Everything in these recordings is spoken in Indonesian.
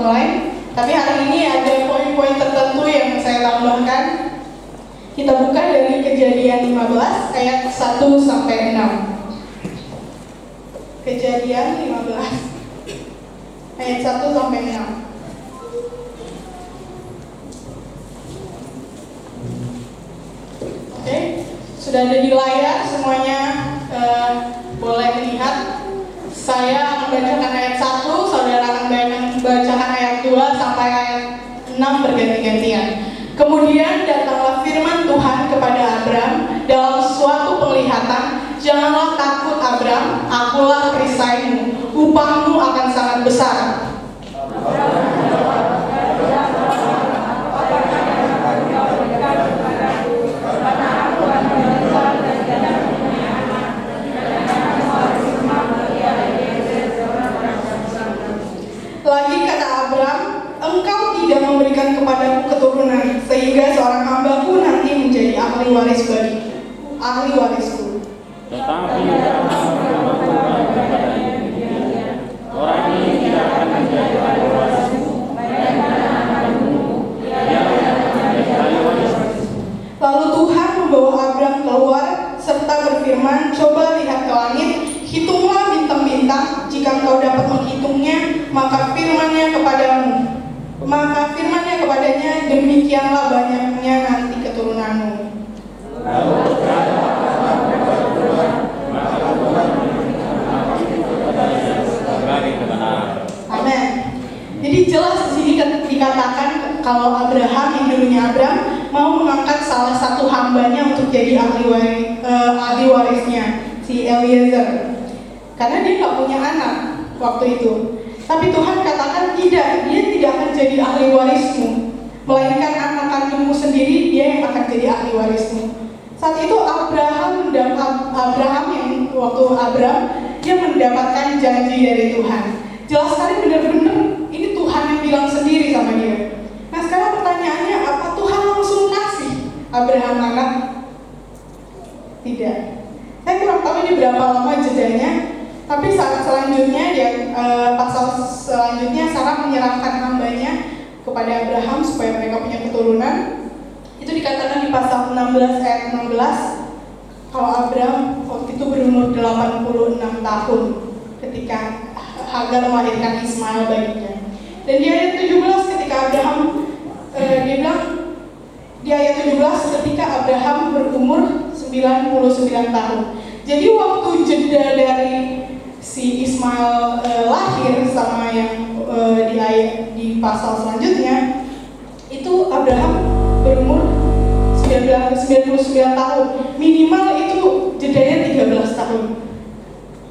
online. Tapi hari ini ada poin-poin tertentu yang saya tambahkan. Kita buka dari Kejadian 15 ayat 1 sampai 6. Kejadian 15 ayat 1 sampai 6. Oke, sudah ada di layar semuanya, boleh melihat. Saya akan bacakan ayat 1, saudara akan bacakan ayat 2 sampai ayat 6 berganti-gantian. Kemudian datanglah firman Tuhan kepada Abram dalam suatu penglihatan, "Janganlah takut Abram, akulah perisaimu, upahmu akan sangat besar." Lagi kata Abram, "Engkau tidak memberikan kepadaku keturunan, sehingga seorang hambaku nanti menjadi ahli warisku. Tetapi orang ini tidak akan menjadi ahli warisku, Lalu Tuhan membawa Abram keluar serta berfirman, "Coba lihat ke langit, hitunglah bintang-bintang, jika engkau dapat menghitungnya, maka firman-Nya kepadanya, demikianlah banyaknya nanti keturunanmu." Amin. Jadi jelas di sini dikatakan kalau Abraham yang dulunya Abram mau mengangkat salah satu hambanya untuk jadi ahli warisnya, si Eliezer. Karena dia nggak punya anak waktu itu. Tapi Tuhan katakan tidak, dia tidak akan jadi ahli warismu, melainkan anak kandungmu sendiri dia yang akan jadi ahli warismu. Saat itu Abraham yang waktu Abram dia mendapatkan janji dari Tuhan. Jelas sekali benar-benar ini Tuhan yang bilang sendiri sama dia. Nah sekarang pertanyaannya, apa Tuhan langsung kasih Abraham anak? Tidak. Saya kurang tahu ini berapa lama jedanya. Tapi saat selanjutnya pasal selanjutnya Sarah menyerahkan hambanya kepada Abraham supaya mereka punya keturunan. Itu dikatakan di pasal 16 ayat 16 kalau Abraham waktu itu berumur 86 tahun ketika Hagar melahirkan Ismail baginya. Dan di ayat 17 ketika Abraham dia bilang di ayat 17 ketika Abraham berumur 99 tahun. Jadi waktu jeda dari si Ismail lahir sama yang di pasal selanjutnya itu Abraham berumur 99 tahun, minimal itu jedanya 13 tahun.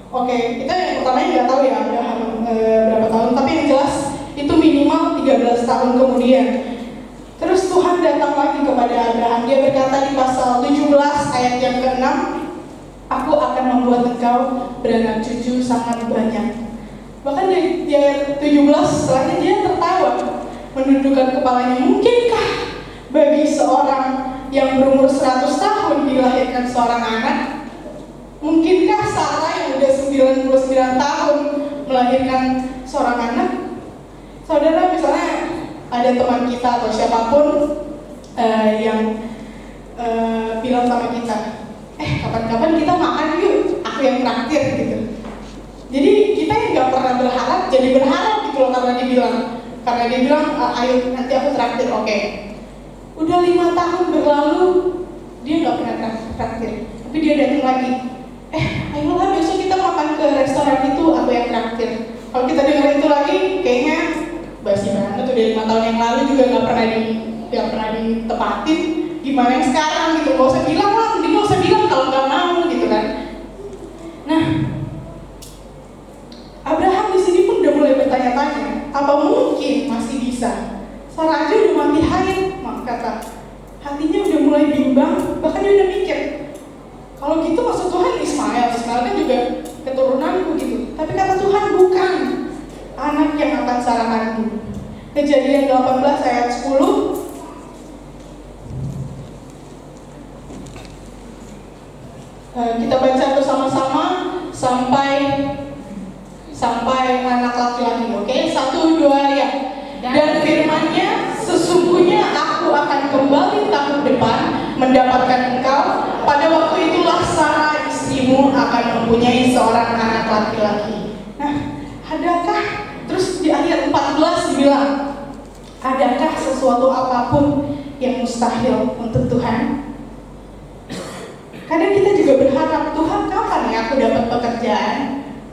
Oke, kita yang pertamanya nggak tahu ya Abraham berapa tahun, tapi yang jelas itu minimal 13 tahun kemudian. Terus Tuhan datang lagi kepada Abraham, dia berkata di pasal 17 ayat yang ke-6, "Aku akan membuat engkau beranak cucu sangat banyak." Bahkan di ayat 17 setelahnya dia tertawa, menundukkan kepalanya. Mungkinkah bagi seorang yang berumur 100 tahun dilahirkan seorang anak? Mungkinkah Sarah yang udah 99 tahun melahirkan seorang anak? Saudara, misalnya ada teman kita atau siapapun yang bilang sama kita, kapan-kapan kita makan yuk, aku yang traktir gitu. Jadi kita yang gak pernah berharap jadi berharap gitu loh, karena dia bilang ayo nanti aku traktir. Oke. Udah 5 tahun berlalu dia gak pernah traktir, tapi dia datang lagi, ayolah besok kita makan ke restoran itu, aku yang traktir. Kalau kita dengar itu lagi kayaknya basi banget, udah 5 tahun yang lalu juga gak pernah ditepatin. Gimana yang sekarang gitu, gak usah bilang lah, mending gak usah bilang kalau gak mau gitu kan. Nah, Abraham di sini pun udah mulai bertanya-tanya, apa mungkin masih bisa? Sarah aja udah mati haid, kata hatinya udah mulai bimbang, bahkan dia udah mikir, kalau gitu maksud Tuhan Ismail kan juga keturunanku gitu. Tapi kata Tuhan bukan, anak yang akan Sarah kandung. Kejadian 18 ayat 10. Kita baca bersama-sama sampai anak laki-laki. Oke, 1, 2 ya. kembali tahun depan mendapatkan engkau, pada waktu itulah Sarah istrimu akan mempunyai seorang anak laki-laki. Nah, adakah, terus di ayat 14 dibilang, adakah sesuatu apapun yang mustahil untuk Tuhan? Kadang kita juga berharap, Tuhan kapan ya aku dapat pekerjaan?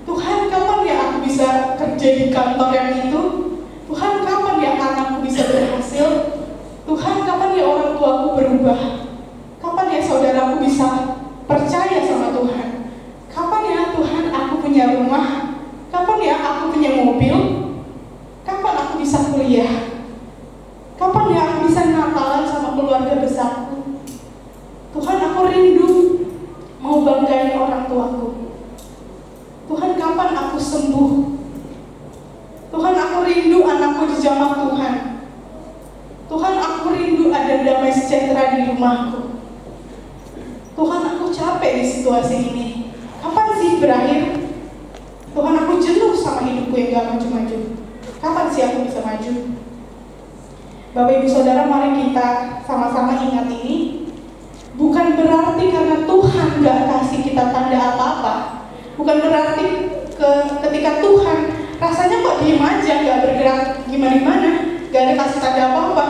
Tuhan kapan ya aku bisa kerja di kantor yang itu? Tuhan kapan ya anakku bisa berhasil? Tuhan kapan ya orang tuaku berubah? Kapan ya saudaraku bisa percaya sama Tuhan? Kapan ya Tuhan aku punya rumah? Kapan ya aku punya mobil? Kapan aku bisa kuliah? Kapan ya aku bisa Natalan sama keluarga besarku? Tuhan, aku rindu mau banggain orang tuaku. Tuhan, kapan aku sembuh? Tuhan, aku rindu anakku dijamah Tuhan. Tuhan, aku rindu ada damai sejahtera di rumahku. Tuhan, aku capek di situasi ini. Kapan sih berakhir? Tuhan, aku jenuh sama hidupku yang gak maju-maju. Kapan sih aku bisa maju? Bapak Ibu Saudara, mari kita sama-sama ingat ini. Bukan berarti karena Tuhan gak kasih kita tanda apa-apa. Bukan berarti ketika Tuhan rasanya kok diem aja, gak bergerak gimana-gimana, gak ada kasih tanda apa-apa.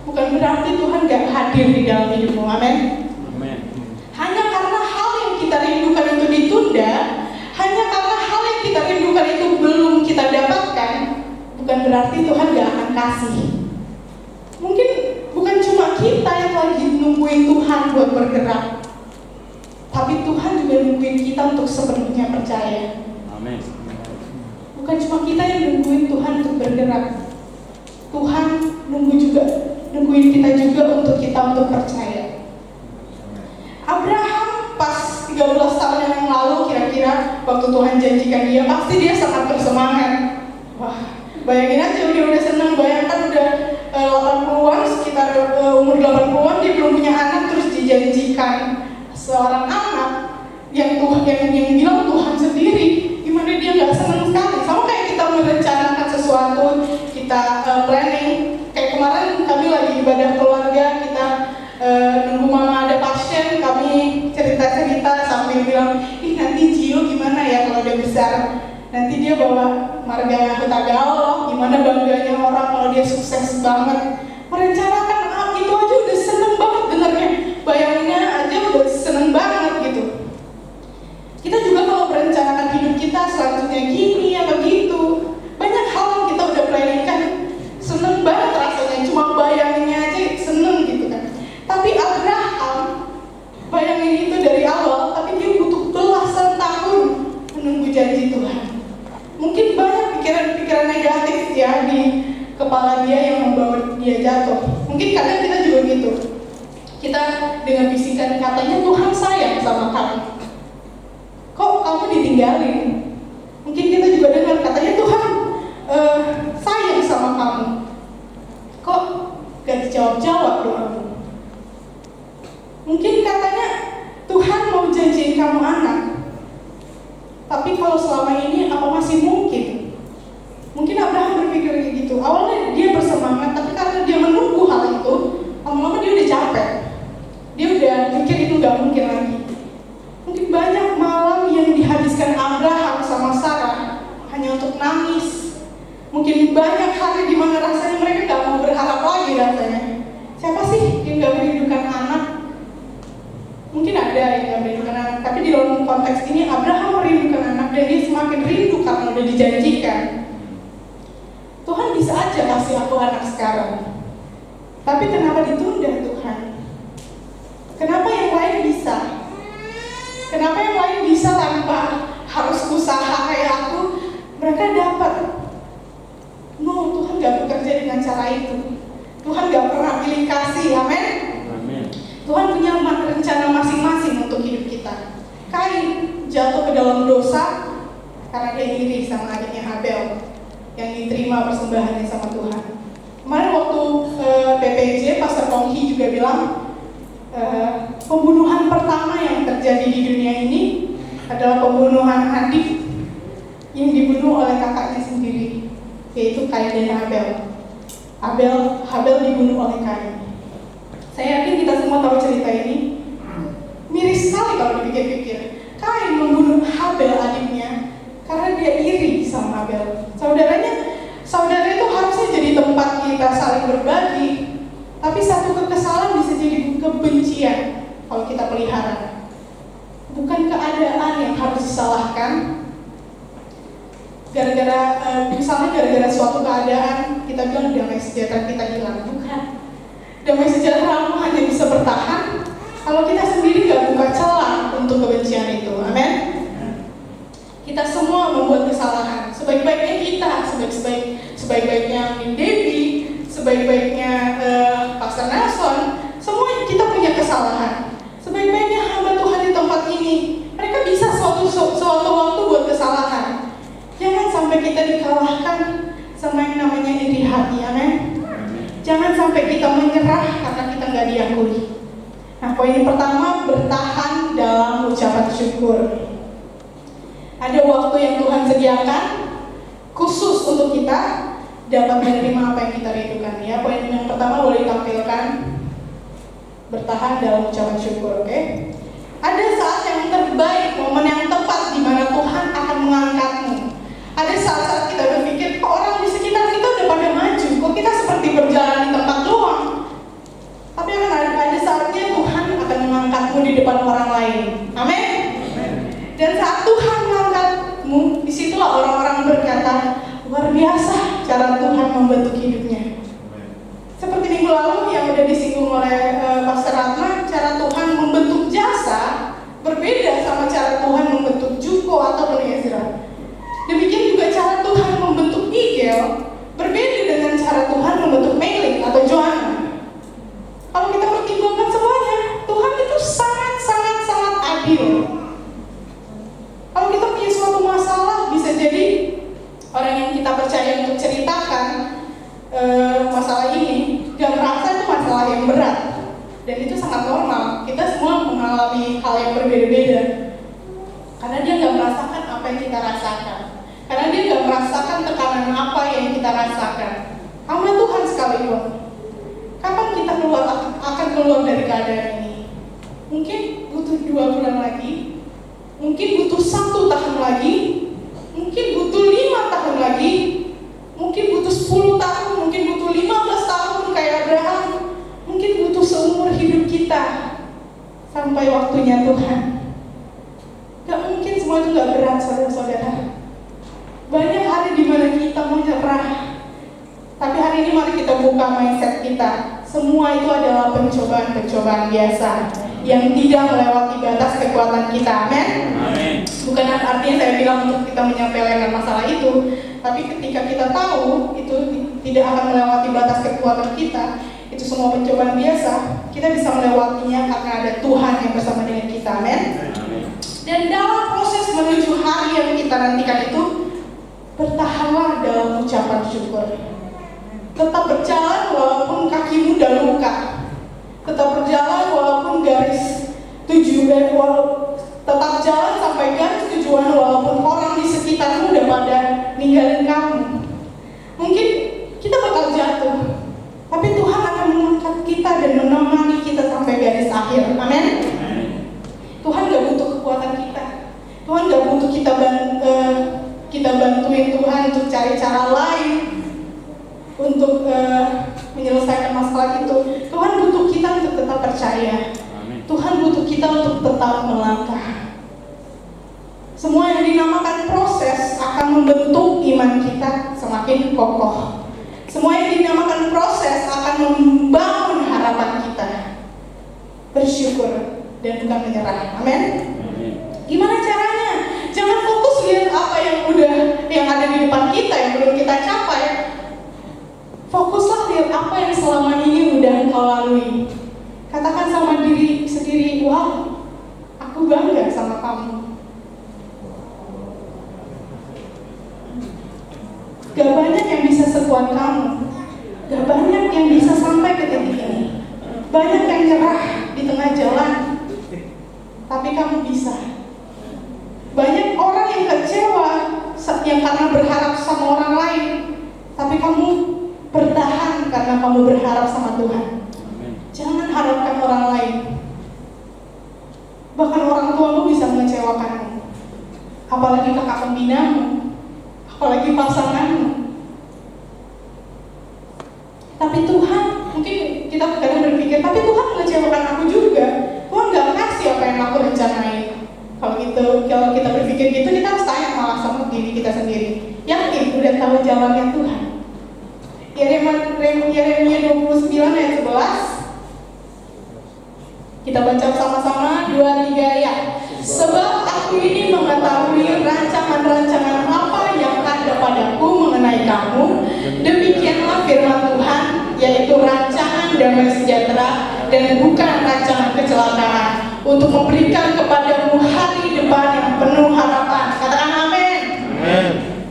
Bukan berarti Tuhan gak hadir di dalam hidupmu. Amin. Hanya karena hal yang kita rindukan itu ditunda, hanya karena hal yang kita rindukan itu belum kita dapatkan, bukan berarti Tuhan gak akan kasih. Mungkin bukan cuma kita yang lagi nungguin Tuhan buat bergerak, tapi Tuhan juga nungguin kita untuk sepenuhnya percaya. Amin. Bukan cuma kita yang nungguin Tuhan untuk bergerak, Tuhan nungguin kita juga untuk kita untuk percaya. Abraham pas 13 tahun yang lalu kira-kira waktu Tuhan janjikan dia, pasti dia sangat bersemangat. Wah, bayangin aja udah senang, bayangkan udah 80-an, sekitar umur 80-an dia belum punya anak, terus dijanjikan seorang anak yang bilang Tuhan sendiri, gimana dia nggak senang sekali. Sama kayak kita merencanakan sesuatu, kita planning. Kayak kemarin kami lagi ibadah keluarga, kita nunggu mama ada pasien, kami cerita-cerita sambil bilang, ih nanti Gio gimana ya kalau udah besar, nanti dia bawa marga Huta Gaul, gimana bangganya orang kalau dia sukses banget. Merencanakan itu aja udah seneng banget dengarnya, bayanginnya aja udah seneng banget gitu. Kita juga kalau merencanakan hidup kita selanjutnya gini atau gitu, banyak hal yang kita udah planning kan, seneng banget rasanya, cuma bayanginnya aja seneng gitu kan. Tapi Abraham bayangin itu dari awal, tapi dia butuh belasan tahun menunggu janji Tuhan. Mungkin banyak pikiran-pikiran negatif ya di kepala dia yang membawa dia jatuh. Mungkin kadang kita juga gitu. Kita dengan bisikan katanya Tuhan sayang sama kamu. Kok kamu ditinggalin? Mungkin kita juga dengar katanya Tuhan sayang sama kamu. Kok gak dijawab-jawab doamu? Mungkin katanya Tuhan mau janjiin kamu anak, tapi kalau selama ini apa masih mungkin? Mungkin Abraham berpikir kayak gitu. Awalnya dia bersemangat, tapi karena dia menunggu hal itu, lama-lama dia udah capek. Dia udah pikir itu gak mungkin lagi. Mungkin banyak malam yang dihabiskan Abraham sama Sarah hanya untuk nangis. Mungkin banyak hari di mana rasanya mereka gak mau berharap lagi rasanya. Siapa sih yang gak merindukan anak? Mungkin ada yang gak merindukan anak, tapi di dalam konteks ini Abraham merindukan anak dan dia semakin rindu karena udah dijanjikan. Tuhan bisa aja kasih aku anak sekarang, tapi kenapa ditunda Tuhan? Kenapa yang lain bisa? Kenapa yang lain bisa tanpa harus usaha kayak aku? Mereka dapat. No, Tuhan gak bekerja dengan cara itu. Tuhan gak pernah pilih kasih, amin? Tuhan punya rencana masing-masing untuk hidup kita. Kain jatuh ke dalam dosa karena dia iri sama adiknya Habel yang diterima persembahannya sama Tuhan. Kemarin waktu PPJ, Pastor Pongki juga bilang pembunuhan pertama yang terjadi di dunia ini adalah pembunuhan adik yang dibunuh oleh kakaknya sendiri, yaitu Kain dan Habel. Habel dibunuh oleh Kain. Saya yakin kita semua tahu cerita ini. Miris sekali kalau dipikir-pikir. Kain membunuh Habel adiknya karena dia iri sama Habel. Saudara itu harusnya jadi tempat kita saling berbagi. Tapi satu kekesalan bisa jadi kebencian kalau kita pelihara. Bukan keadaan yang harus disalahkan. Misalnya gara-gara suatu keadaan kita bilang damai sejahtera kita hilang. Bukan. Damai sejahtera hanya bisa bertahan kalau kita sendiri gak buka celah untuk kebencian itu. Amin. Kita semua membuat kesalahan. Sebaik-baiknya kita, sebaik-baiknya Min Devi, sebaik-baiknya Pastor Nelson, semua kita punya kesalahan. Sebaik-baiknya hamba Tuhan di tempat ini, mereka bisa suatu waktu buat kesalahan. Jangan sampai kita dikalahkan sama yang namanya iri hati. Amin. Jangan sampai kita menyerah karena kita nggak diakui. Nah, poin yang pertama, bertahan dalam ucapan syukur. Ada waktu yang Tuhan sediakan khusus untuk kita dapat menerima apa yang kita rindukan. Ya, poin yang pertama boleh ditampilkan, bertahan dalam ucapan syukur. Oke? Ada saat yang terbaik, momen yang tepat di mana Tuhan akan mengangkatmu. Ada saat-saat kita berpikir, kok orang di sekitar kita udah pada maju, kok kita seperti berjalan di tempat doang. Tapi akan ada saatnya Tuhan akan mengangkatmu di depan orang lain. Amin. Dan saat Tuhan mengangkatmu, disitulah orang-orang berkata, luar biasa cara Tuhan membentuk hidupnya. Seperti minggu lalu yang udah disinggung oleh Pastor Ratna, cara Tuhan membentuk Jasa berbeda sama cara Tuhan membentuk Juko atau Ezra. Demikian juga cara Tuhan membentuk Miguel berbeda dengan cara Tuhan membentuk Mailing atau Joanna. Kalau kita pertimbangkan semuanya, Tuhan itu sangat adil. Kalau kita punya suatu masalah, bisa jadi orang yang kita percaya untuk ceritakan masalah ini gak merasa itu masalah yang berat. Dan itu sangat normal. Kita semua mengalami hal yang berbeda-beda. Karena dia gak merasakan apa yang kita rasakan. Karena dia gak merasakan tekanan apa yang kita rasakan. Hamba Tuhan sekalipun, kapan kita akan keluar dari keadaan ini? Mungkin butuh 2 bulan lagi, mungkin butuh 1 tahun lagi, mungkin butuh 5 tahun lagi, mungkin butuh 10 tahun, mungkin butuh 15 tahun kayak Abraham, mungkin butuh seumur hidup kita sampai waktunya Tuhan. Gak mungkin semua itu gak berat, saudara-saudara. Banyak hari di mana kita menyerah. Tapi hari ini mari kita buka mindset kita. Semua itu adalah pencobaan biasa yang tidak melewati batas kekuatan kita. Amin. Bukan artinya saya bilang untuk kita menyepelekan masalah itu, tapi ketika kita tahu itu tidak akan melewati batas kekuatan kita, itu semua pencobaan biasa, kita bisa melewatinya karena ada Tuhan yang bersama dengan kita. Amin. Dan dalam proses menuju hari yang kita nantikan itu, bertahanlah dalam ucapan syukur. Tetap berjalan walaupun kakimu udah luka. Tetap berjalan walaupun garis tujuan, tetap jalan sampai garis tujuan walaupun orang di sekitarmu udah pada ninggalin kamu. Mungkin kita bakal jatuh, tapi Tuhan akan mengangkat kita dan menemani kita sampai garis akhir. Amin. Tuhan gak butuh kekuatan kita. Tuhan gak butuh kita bantuin Tuhan untuk cari cara lain untuk menyelesaikan masalah itu. Tuhan butuh kita untuk tetap percaya. Tuhan butuh kita untuk tetap melangkah. Semua yang dinamakan proses akan membentuk iman kita semakin kokoh. Semua yang dinamakan proses akan membangun harapan kita. Bersyukur dan bukan menyerah. Amin. Gimana caranya? Jangan fokus lihat apa yang ada di depan kita yang belum kita capai. Fokuslah lihat apa yang selama ini udah engkau lalui. Katakan sama diri sendiri, wow, aku bangga sama kamu. Gak banyak yang bisa sekuat kamu. Gak banyak yang bisa sampai ke titik ini. Banyak yang nyerah di tengah jalan, tapi kamu bisa. Banyak orang yang kecewa yang karena berharap sama orang lain, tapi kamu bertahan karena kamu berharap sama Tuhan. Jangan mengharapkan orang lain. Bahkan orang tuamu bisa mengecewakanmu, apalagi kakak pembinamu, apalagi pasanganmu. Tapi Tuhan, mungkin kita kadang berpikir, tapi Tuhan mengecewakan aku juga. Tuhan gak kasih apa yang aku rencanain. Kalau kita berpikir gitu, kita harus tanya malah sama diri kita sendiri. Yakin udah tahu jalannya Tuhan. Yeremia 29 ayat 11. Kita baca sama-sama 2-3 ayat. Sebab aku ini mengetahui rancangan-rancangan apa yang ada padaku mengenai kamu. Demikianlah firman Tuhan, yaitu rancangan damai sejahtera dan bukan rancangan kecelakaan, untuk memberikan kepadamu hari depan yang penuh harapan. Katakan amin. Amin.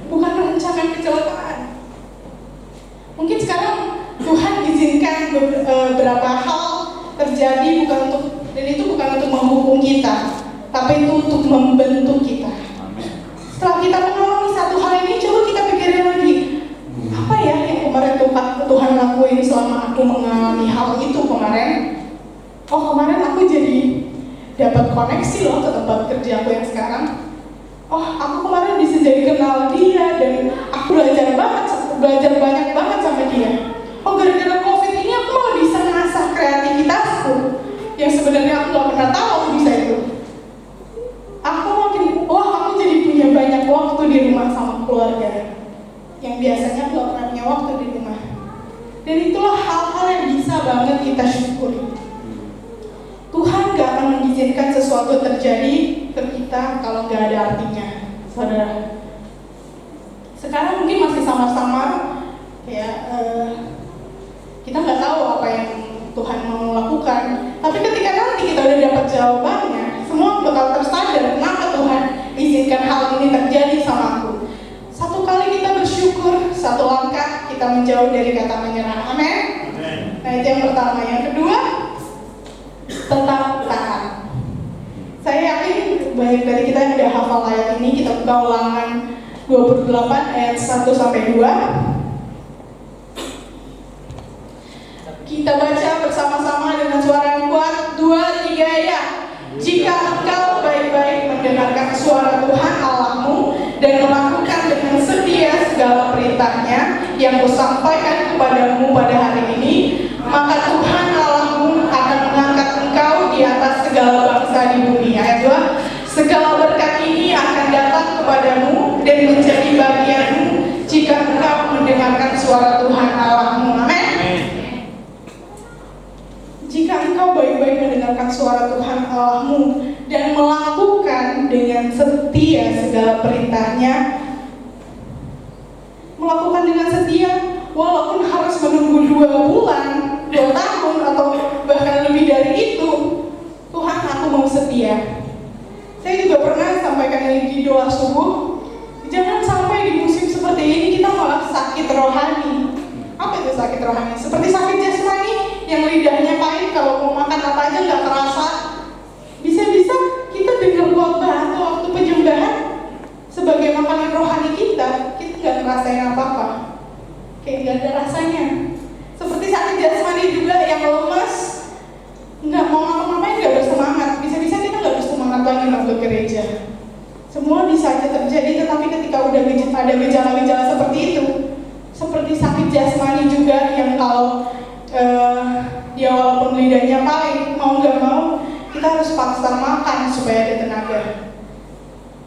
Bukan rancangan kecelakaan. Mungkin sekarang Tuhan izinkan beberapa hal terjadi dan itu bukan untuk menghukum kita, tapi itu untuk membentuk kita. Setelah kita mengalami satu hal ini, coba kita pikirin lagi, apa ya yang kemarin Tuhan lakuin selama aku mengalami hal itu kemarin? Oh, kemarin aku jadi dapat koneksi loh ke tempat kerja aku yang sekarang. Oh, aku kemarin bisa jadi kenal dia dan aku belajar banyak banget sama dia. Oh, gara-gara COVID ini aku malah bisa mengasah kreativitasku yang sebenarnya aku gak pernah tahu aku bisa itu. Aku jadi punya banyak waktu di rumah sama keluarga yang biasanya aku gak pernah punya waktu di rumah. Dan itulah hal-hal yang bisa banget kita syukuri. Tuhan gak akan mengizinkan sesuatu terjadi ke kita kalau gak ada artinya, saudara. Sekarang mungkin masih samar-samar ya, kita nggak tahu apa yang Tuhan mau lakukan. Tapi ketika nanti kita udah dapat jawabannya, semua bakal tersadar kenapa Tuhan izinkan hal ini terjadi sama aku. Satu kali kita bersyukur, satu langkah kita menjauh dari kata menyerah. Amin. Nah, itu yang pertama. Yang kedua, tetap taat. Saya yakin banyak dari kita yang udah hafal ayat ini. Kita buka Ulangan 28 ayat 1-2. Kita baca bersama-sama dengan suara yang kuat. 2-3 ayat. Jika engkau baik-baik mendengarkan suara Tuhan Allahmu dan melakukan dengan setia segala perintahnya yang kusampaikan kepadamu pada hari ini, maka Tuhan Allahmu akan mengangkat engkau di atas segala bangsa di bumi. Ayat 2. Segala berkat ini akan datang kepadamu dan menjadi bagianmu jika engkau mendengarkan suara Tuhan Allahmu. Amin. Jika engkau baik-baik mendengarkan suara Tuhan Allahmu dan melakukan dengan setia segala perintahnya, melakukan dengan setia walaupun harus menunggu 2 bulan, 2 tahun atau bahkan lebih dari itu, Tuhan aku mau setia. Saya juga pernah sampaikan ini di doa subuh, jangan sampai di musim seperti ini kita malah sakit rohani. Apa itu sakit rohani? Seperti sakit jasmani yang lidahnya pahit, kalau mau makan apa aja nggak terasa. Bisa-bisa kita dengar khotbah atau waktu penyembahan sebagai makanan rohani kita nggak ngerasain apa-apa, kayak nggak ada rasanya. Seperti sakit jasmani juga yang lemas, nggak mau ngapa-ngapain, nggak bersemangat. Bisa-bisa kita nggak bersemangat lagi masuk gereja. Semua bisa aja terjadi, tetapi ketika udah ada gejala-gejala seperti itu, seperti sakit jasmani juga yang kalau dia walaupun lidahnya pahit, mau nggak mau kita harus paksa makan supaya ada tenaga.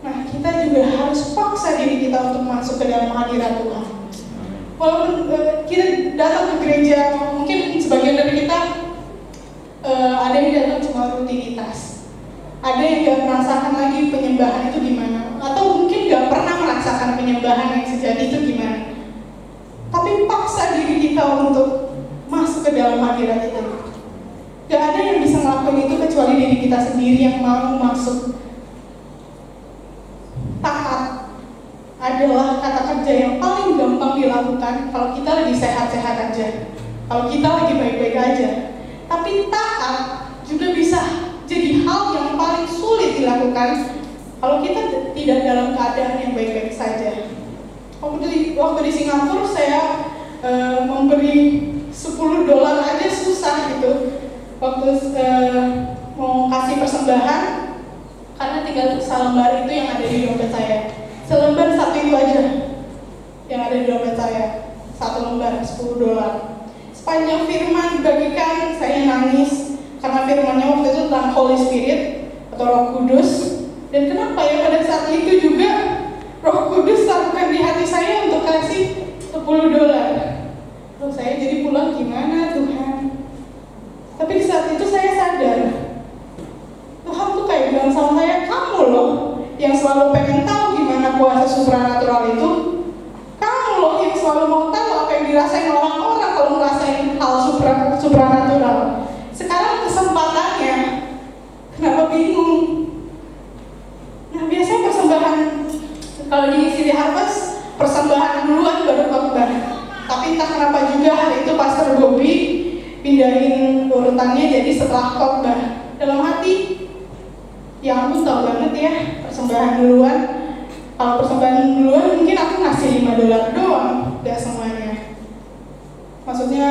Nah, kita juga harus paksa diri kita untuk masuk ke dalam hadirat Tuhan. Walaupun kita datang ke gereja, mungkin sebagian dari kita ada yang datang cuma rutinitas, ada yang nggak merasakan lagi penyembahan itu gimana, atau mungkin nggak pernah merasakan penyembahan yang sejati itu gimana. Tapi paksa diri kita untuk masuk ke dalam hadirat itu. Gak ada yang bisa ngelakuin itu kecuali diri kita sendiri yang mau masuk. Taat adalah kata kerja yang paling gampang dilakukan kalau kita lagi sehat-sehat aja, kalau kita lagi baik-baik aja. Tapi taat juga bisa jadi hal yang paling sulit dilakukan kalau kita tidak dalam keadaan yang baik-baik saja. Waktu di Singapura saya memberi $10 aja susah gitu. Waktu terus mau kasih persembahan, karena tinggal selembar itu yang ada di dompet saya. Selembar satu itu aja yang ada di dompet saya, satu lembar $10. Sepanjang firman dibagikan, saya nangis karena firmannya waktu itu tentang Holy Spirit atau Roh Kudus. Dan kenapa ya pada saat itu juga Roh Kudus taruhkan di hati saya untuk kasih $10. Terus saya jadi pulang, gimana Tuhan? Tapi di saat itu saya sadar, Tuhan tuh kayak bilang sama saya, kamu loh yang selalu pengen tahu gimana kuasa supranatural itu. Kamu loh yang selalu mau tahu apa yang dirasain orang-orang kalau ngerasain hal supranatural. Sekarang kesempatannya, kenapa bingung? Nah biasanya persembahan, kalau di City Harvest, persembahan duluan baru khotbah. Tapi entah kenapa juga hari itu Pastor Bobby pindahin urutannya jadi setelah khotbah. Dalam hati, ya ampun tahu banget ya, persembahan duluan. Kalau persembahan duluan mungkin aku ngasih $5 doang, gak semuanya. Maksudnya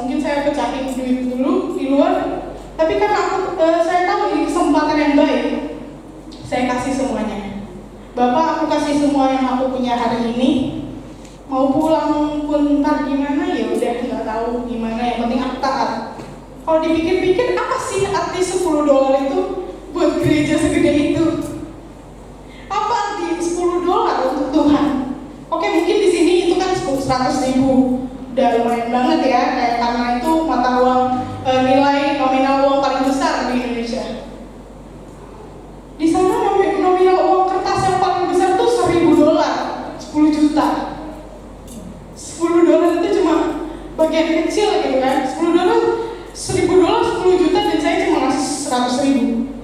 mungkin saya pecahin duit dulu di luar, tapi kan saya tahu ini kesempatan yang baik, saya kasih semuanya. Bapak, aku kasih semua yang aku punya hari ini. Mau pulang pun ntar gimana ya udah nggak tahu gimana, yang penting aku taat. Kalau dipikir-pikir apa sih arti $10 itu buat gereja segede itu? Apa arti $10 untuk Tuhan? Oke, mungkin di sini itu kan 100.000, udah lumayan banget ya, kayak karena itu mata uang nilai nominal uang paling besar di Indonesia. Di sana nominal uang kertas yang paling besar tuh $1.000, 10 juta. $10 itu cuma bagian kecil gitu kan. $10, $10 10 juta dan saya cuma ngasih 100.000.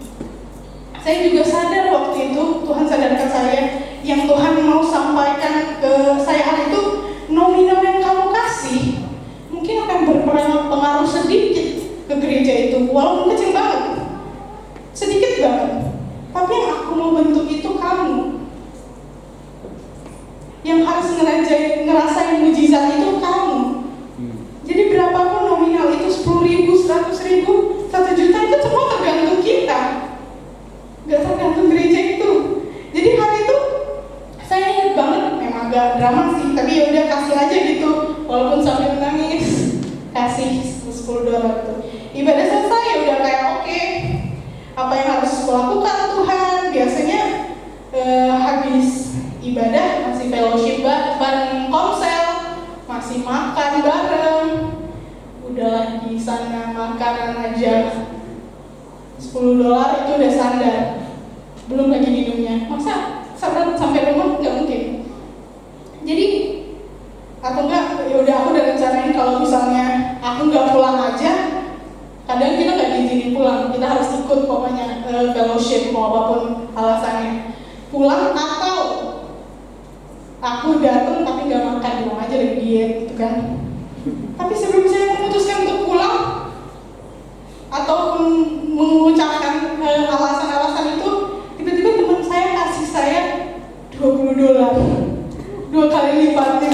Saya juga sadar waktu itu, Tuhan sadarkan saya, yang Tuhan mau sampaikan ke saya hari itu, nominal yang kamu kasih mungkin akan berpengaruh sedikit ke gereja itu, walaupun kecil banget, sedikit banget. Tapi yang aku mau bentuk itu kamu, yang harus ngerasain mujizat itu kamu. Jadi berapapun nominal itu, 10.000, 100.000, 1 juta, itu semua tergantung kita, gak tergantung gereja itu. Jadi hari itu saya ingat banget, memang agak drama sih, tapi ya udah kasih aja gitu, walaupun sambil menangis, kasih $10 itu. Ibadah selesai ya udah kayak oke, apa yang harus kulakukan Tuhan? Biasanya habis ibadah masih fellowship bareng komsel, masih makan bareng, udah di sana makanan aja $10 itu udah standar, belum lagi minumnya. Masa sampai rumah nggak mungkin. Jadi atau enggak, ya udah aku udah rencanain kalau misalnya aku nggak pulang aja, kadang kita nggak diizinin pulang, kita harus ikut pokoknya fellowship mau apapun alasannya. Pulang atau aku datang tapi nggak makan, bilang aja lagi diet gitu kan. Tapi sebelum saya memutuskan untuk pulang ataupun mengucapkan alasan-alasan itu, tiba-tiba teman saya kasih saya $20, 2 kali lipatnya.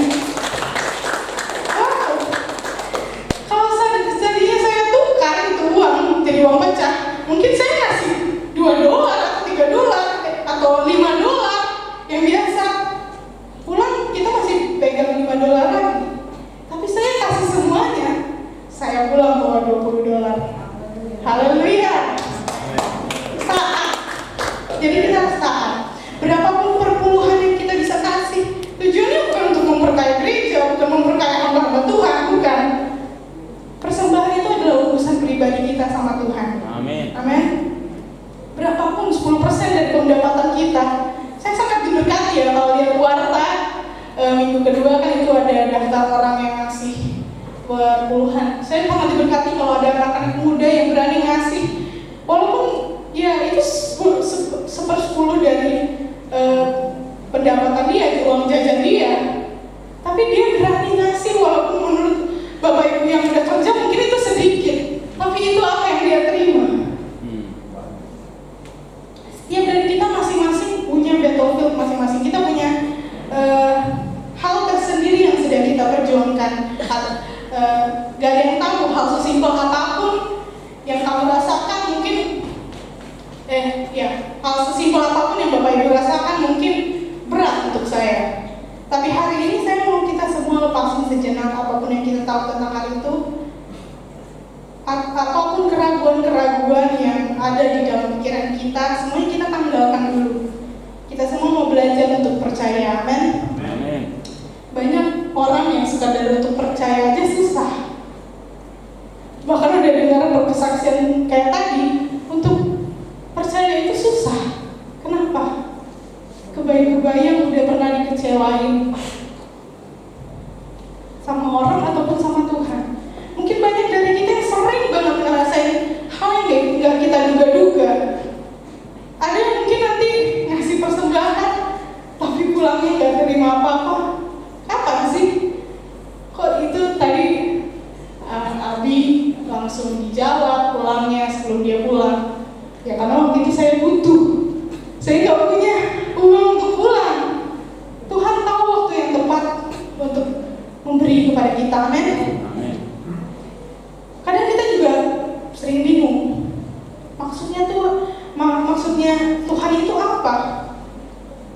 Wow, kalau jadinya saya tukar itu uang jadi uang pecah, mungkin saya kasih $2 atau $3 atau $5 yang biasa. Pulang kita masih pegang $5 lagi, tapi saya kasih semuanya. Saya pulang bawa $20. Haleluya. Taat. Jadi kita harus taat. Berapapun perpuluhan yang kita bisa kasih, tujuannya bukan untuk memperkaya gereja, bukan memperkaya hamba-hamba Tuhan, bukan. Persembahan itu adalah urusan pribadi kita sama Tuhan. Amin. Amin. Berapapun 10% dari pendapatan kita, saya sangat diberkati ya kalau lihat warta minggu kedua kan itu ada daftar orang yang ngasih puluhan. Saya sangat diberkati kalau ada anak-anak muda yang berani ngasih, walaupun ya itu 1/10 dari pendapatan dia, uang jajan dia, tapi dia berani ngasih walaupun menurut bapak ibu yang udah kerja mungkin itu sedikit, tapi itu apa yang dia terima. Ya dari kita masing-masing punya battlefield masing-masing, kita punya hal tersendiri yang sedang kita perjuangkan. Gak ada yang tahu hal sesimpel apapun yang kamu rasakan mungkin hal sesimpel apapun yang Bapak Ibu rasakan mungkin berat untuk saya. Tapi hari ini saya mau kita semua lepasin sejenak apapun yang kita tahu tentang hal itu. Apapun keraguan-keraguan yang ada di dalam pikiran kita, semuanya kita tanggalkan dulu. Kita semua mau belajar untuk percaya, amin. Banyak orang yang sekadar untuk percaya aja susah. Bahkan udah dengar berkesaksian kayak tadi, untuk percaya itu susah. Kenapa? Kebayang-kebayang udah pernah dikecewain sama orang ataupun sama Tuhan. Mungkin banyak dari kita yang sering banget ngerasain hal yang gak kita duga-duga. Ada yang mungkin nanti ngasih persembahan, tapi pulangnya gak terima apa-apa. Kapan sih? Kok itu tadi Abi langsung dijawab pulangnya sebelum dia pulang? Ya karena waktu itu saya butuh. Saya gak punya uang untuk pulang. Tuhan tahu waktu yang tepat untuk memberi kepada kita, amin. Kadang kita juga sering bingung. Maksudnya Tuhan itu apa?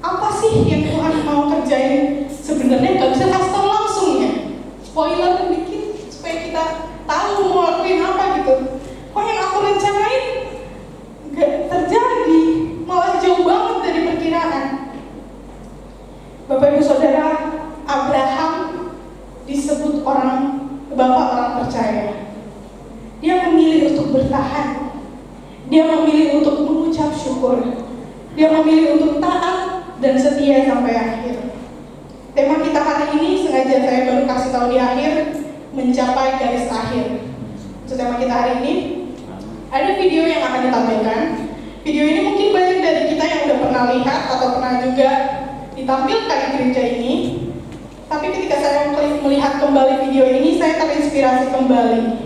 Apa sih yang Tuhan mau kerjain? Sebenarnya gak bisa kasih tahu langsung ya. Spoiler dikit supaya kita tahu mau lakuin apa gitu. Kok yang aku rencanain gak terjadi, malah jauh banget dari perkiraan. Bapak Ibu Saudara, Abraham disebut bapak orang percaya. Dia memilih untuk bertahan. Dia memilih untuk mengucap syukur. Dia memilih untuk taat dan setia sampai akhir. Tema kita hari ini sengaja saya baru kasih tahu di akhir, mencapai garis akhir. Itu tema kita hari ini. Ada video yang akan ditampilkan. Video ini mungkin banyak dari kita yang udah pernah lihat atau pernah juga ditampilkan di gereja ini. Tapi ketika saya melihat kembali video ini, saya terinspirasi kembali.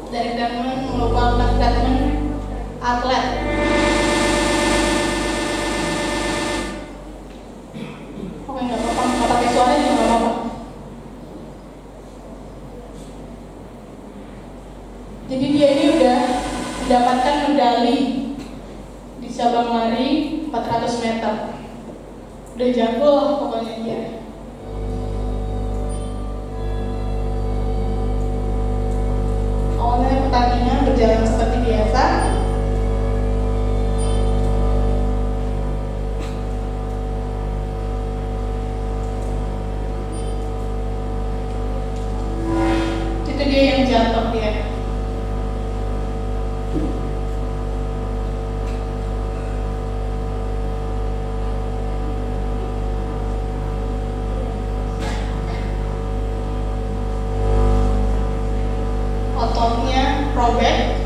Dari Diamond melakukan statement atlet. Oke, nggak apa-apa, nggak pakai suara juga nggak apa-apa. Jadi dia ini udah mendapatkan medali di cabang lari 400 meter. Udah jago lah pokoknya dia. Awalnya pertandingan berjalan seperti biasa. Itu dia yang jatuh dia. Ototnya robek.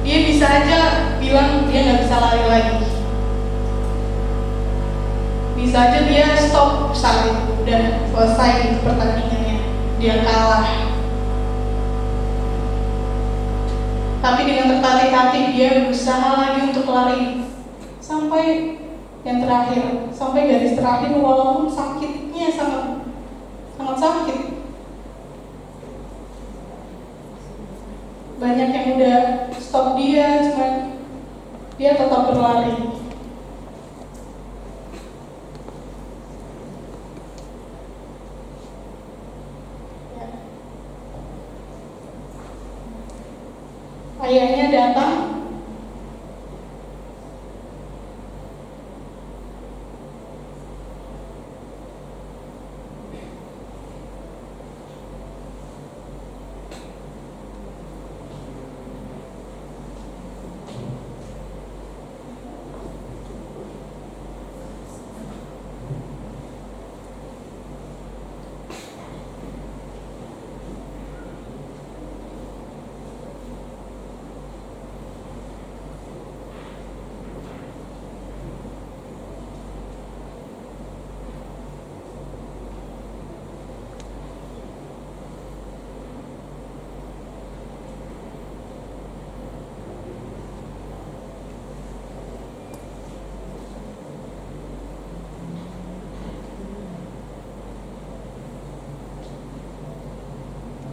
Dia bisa aja bilang dia nggak bisa lari lagi. Bisa aja dia stop saat itu, udah selesai pertandingannya, dia kalah. Tapi dengan tertatih-tatih dia berusaha lagi untuk lari sampai yang terakhir, sampai garis terakhir walaupun sakitnya sangat sakit. Banyak yang udah stop dia, cuman dia tetap berlari. Ya. Ayahnya datang.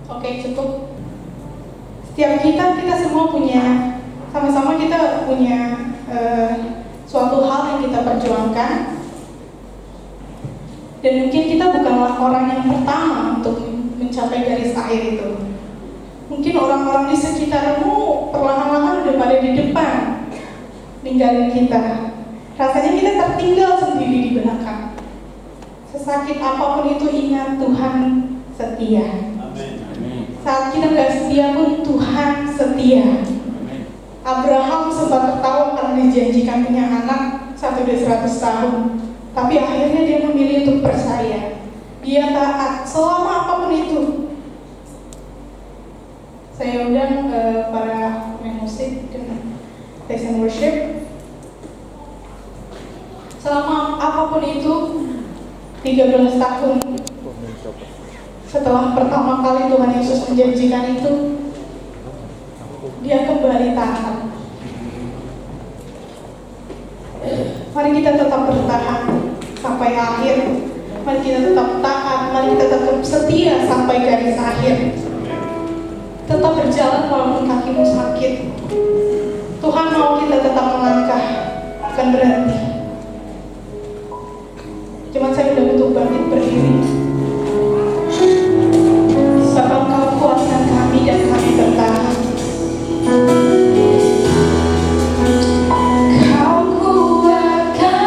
Oke, cukup. Setiap kita semua punya, sama-sama kita punya suatu hal yang kita perjuangkan. Dan mungkin kita bukanlah orang yang pertama untuk mencapai garis akhir itu. Mungkin orang-orang di sekitarmu perlahan-lahan udah pada di depan ninggalin kita. Rasanya kita tertinggal sendiri di belakang. Sesakit apapun itu, ingat Tuhan setia. Saat kita nggak setia pun Tuhan setia. Abraham sempat tertawa karena dijanjikan punya anak sampai udah 100 tahun. Tapi akhirnya dia memilih untuk percaya. Dia taat selama apapun itu. Saya undang para pemain musik dan praise and worship. Selama apapun itu, 13 tahun setelah pertama kali Tuhan Yesus menjanjikan itu, dia kembali taat. Mari kita tetap bertahan sampai akhir. Mari kita tetap taat. Mari kita tetap setia sampai garis akhir. Tetap berjalan walaupun kakimu sakit. Tuhan mau kita tetap melangkah, bukan berhenti. Cuma saya udah butuh bangkit berdiri. Sebab Engkau kuatkan kami dan kami bertahan. Kau buktikan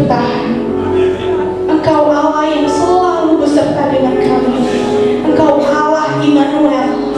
bertahan. Engkau Allah yang selalu beserta dengan kami. Engkau Allah Immanuel,